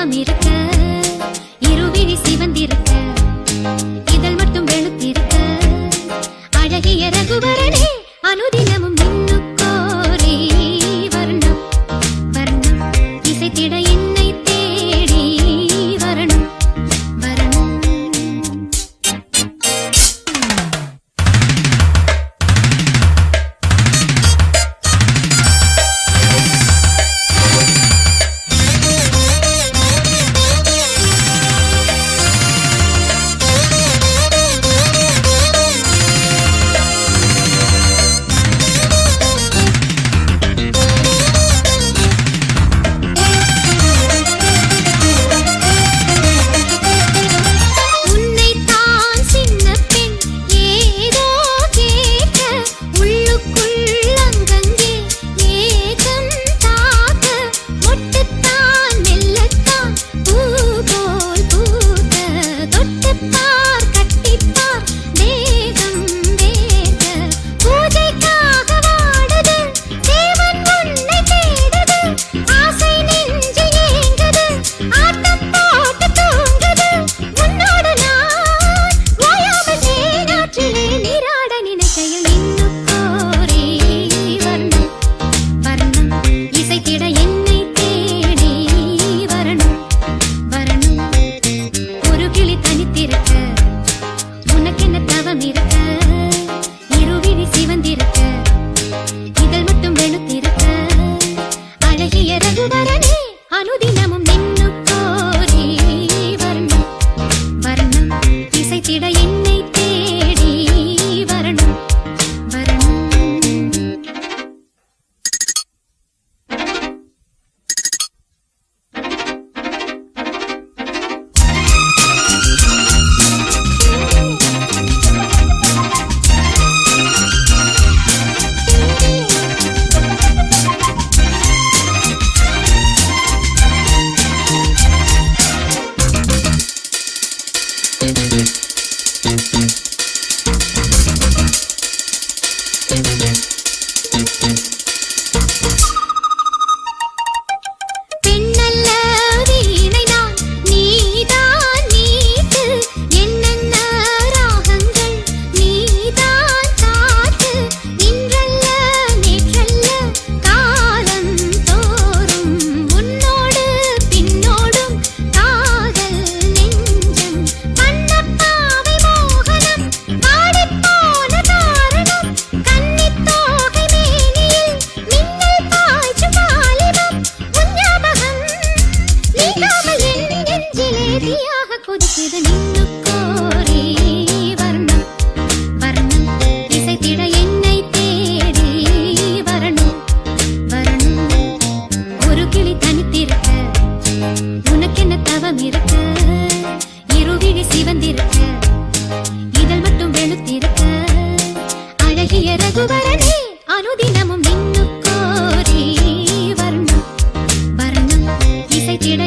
தவம் இருக்க இருவிழி சிவந்திருக்க இதழ் மட்டும் வெளுத்திருக்க அழகிய ரகுவரனே அனுதினமும் நின்னுக்கோரே வர்ணம் வர்ணம் இசைத்திட என்னை தேடி வரணும் வரணும். அனுதினமும் நின்னுக்கோரே வர்ணம் வர்ணம் இசைத்திட என்னை தேடி வரணும் வரணும். பெண்ணல்ல வீணைதான் நீதான் நீட்டு என்னென்ன ராகங்கள் நீதான் காட்டு இன்றல்ல நேற்றல்ல காலம் தோறும் முன்னோடு பின்னோடும் காதல் நெஞ்சம் கண்ணப்பாவை மோகனம் பாடிப்போன காரணம் கன்னித்தோகை மேனியில் மின்னல் பாய்ச்சும் வாலிபம் உன் ஞாபகம் நீங்காமல் என் நெஞ்சிலே தீயாக கொதிக்குது நின்னுக்கோரே வர்ணம் வர்ணம் இசைத்திட என்னை தேடி வரணும் வரணும். ஒரு கிளி தனித்திருக்க உனக்கென்ன தவம் இருக்க இருவிழி சிவந்திருக்க இதழ் மட்டும் வெளுத்திருக்க அழகிய ரகுவரனே அனுதினமும் நின்னுக்கோரே வர்ணம் வர்ணம் இசைத்திட